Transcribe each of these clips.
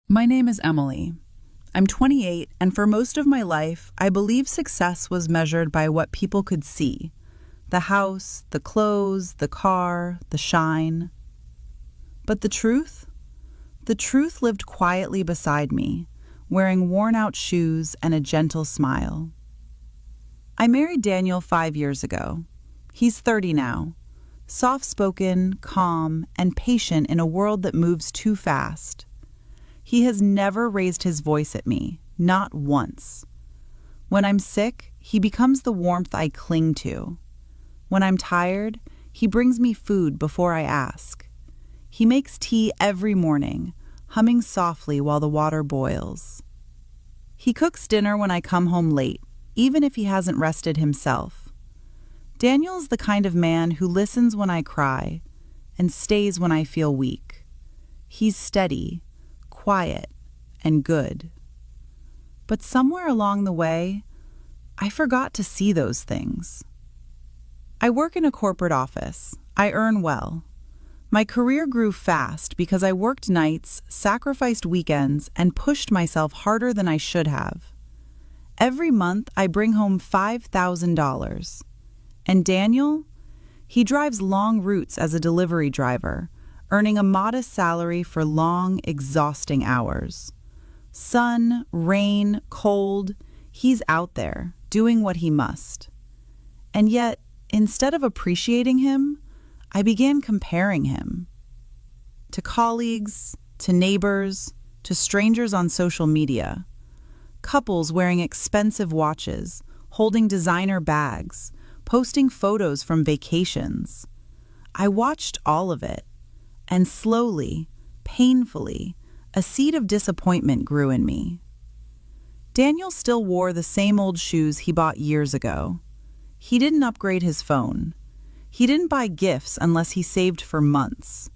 My name is Emily. I'm 28, and for most of my life, I believe success was measured by what people could see: the house, the clothes, the car, the shine. But the truth? The truth lived quietly beside me, wearing worn-out shoes and a gentle smile. I married Daniel 5 years ago. He's 30 now, soft-spoken, calm, and patient in a world that moves too fast. He has never raised his voice at me, not once. When I'm sick, he becomes the warmth I cling to. When I'm tired, he brings me food before I ask. He makes tea every morning, humming softly while the water boils. He cooks dinner when I come home late, even if he hasn't rested himself. Daniel's the kind of man who listens when I cry and stays when I feel weak. He's steady, quiet, and good. But somewhere along the way, I forgot to see those things. I work in a corporate office. I earn well. My career grew fast because I worked nights, sacrificed weekends, and pushed myself harder than I should have. Every month, I bring home $5,000. And Daniel? He drives long routes as a delivery driver, earning a modest salary for long, exhausting hours. Sun, rain, cold, he's out there, doing what he must. And yet, instead of appreciating him, I began comparing him. To colleagues, to neighbors, to strangers on social media. Couples wearing expensive watches, holding designer bags, posting photos from vacations. I watched all of it, and slowly, painfully, a seed of disappointment grew in me. Daniel still wore the same old shoes he bought years ago. He didn't upgrade his phone. He didn't buy gifts unless he saved for months.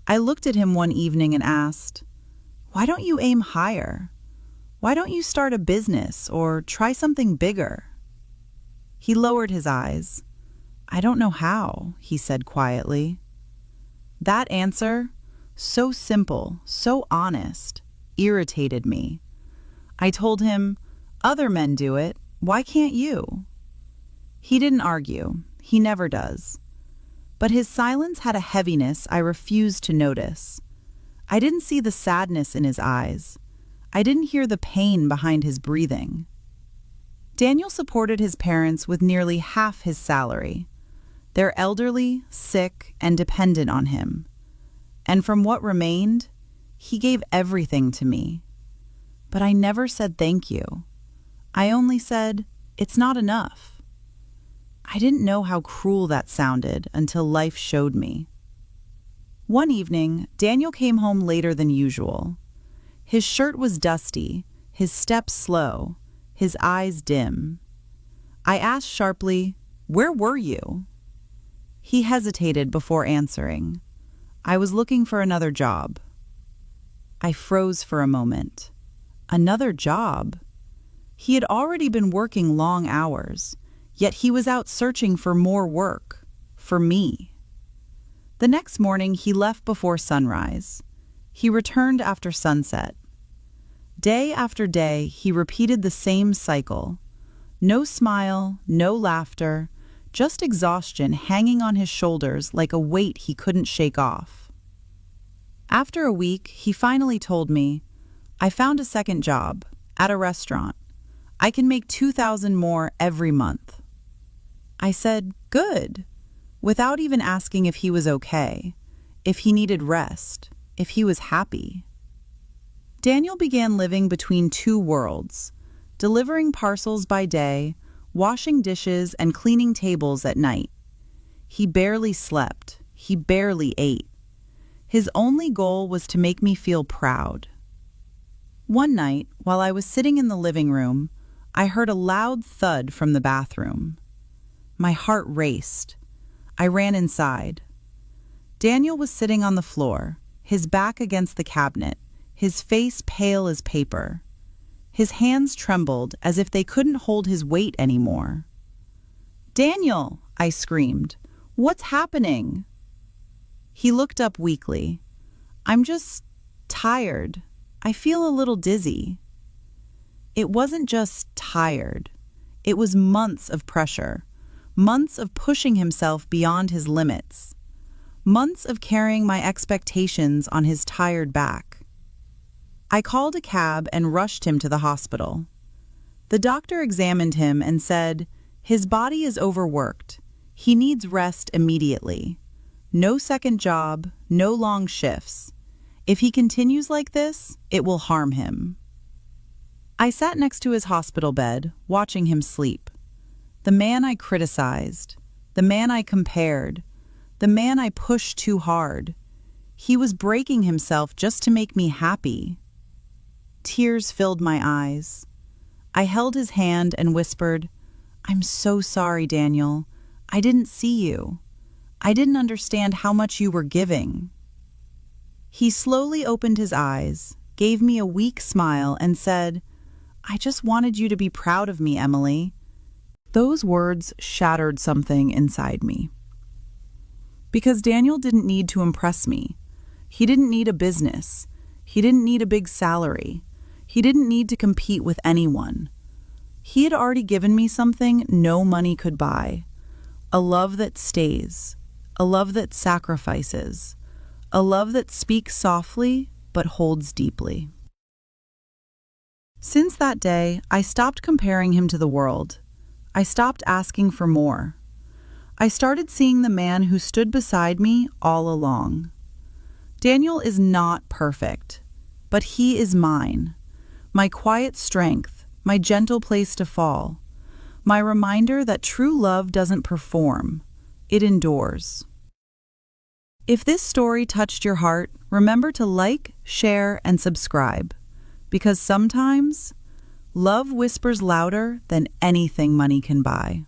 I looked at him one evening and asked, "Why don't you aim higher? Why don't you start a business or try something bigger?" He lowered his eyes. "I don't know how," he said quietly. That answer, so simple, so honest, irritated me. I told him, "Other men do it. Why can't you?" He didn't argue. He never does. But his silence had a heaviness I refused to notice. I didn't see the sadness in his eyes. I didn't hear the pain behind his breathing. Daniel supported his parents with nearly half his salary. They're elderly, sick, and dependent on him. And from what remained, he gave everything to me. But I never said thank you. I only said, "It's not enough." I didn't know how cruel that sounded until life showed me. One evening, Daniel came home later than usual. His shirt was dusty, his steps slow, his eyes dim. I asked sharply, "Where were you?" He hesitated before answering. "I was looking for another job." I froze for a moment. Another job? He had already been working long hours, yet he was out searching for more work, for me. The next morning, he left before sunrise. He returned after sunset. Day after day, he repeated the same cycle. No smile, no laughter, just exhaustion hanging on his shoulders like a weight he couldn't shake off. After a week, he finally told me, "I found a second job, at a restaurant. I can make $2,000 more every month." I said, "Good," without even asking if he was okay, if he needed rest, if he was happy. Daniel began living between two worlds, delivering parcels by day, washing dishes, and cleaning tables at night. He barely slept. He barely ate. His only goal was to make me feel proud. One night, while I was sitting in the living room, I heard a loud thud from the bathroom. My heart raced. I ran inside. Daniel was sitting on the floor, his back against the cabinet, his face pale as paper. His hands trembled as if they couldn't hold his weight anymore. "Daniel!" I screamed. "What's happening?" He looked up weakly. "I'm just tired," I feel a little dizzy. It wasn't just tired. It was months of pressure, months of pushing himself beyond his limits, months of carrying my expectations on his tired back. I called a cab and rushed him to the hospital. The doctor examined him and said, "His body is overworked. He needs rest immediately. No second job, no long shifts. If he continues like this, it will harm him." I sat next to his hospital bed, watching him sleep. The man I criticized, the man I compared, the man I pushed too hard. He was breaking himself just to make me happy. Tears filled my eyes. I held his hand and whispered, "I'm so sorry, Daniel. I didn't see you. I didn't understand how much you were giving." He slowly opened his eyes, gave me a weak smile, and said, "I just wanted you to be proud of me, Emily." Those words shattered something inside me. Because Daniel didn't need to impress me. He didn't need a business. He didn't need a big salary. He didn't need to compete with anyone. He had already given me something no money could buy. A love that stays. A love that sacrifices. A love that speaks softly but holds deeply. Since that day, I stopped comparing him to the world. I stopped asking for more. I started seeing the man who stood beside me all along. Daniel is not perfect, but he is mine. My quiet strength, my gentle place to fall, my reminder that true love doesn't perform, it endures. If this story touched your heart, remember to like, share, and subscribe, because sometimes love whispers louder than anything money can buy.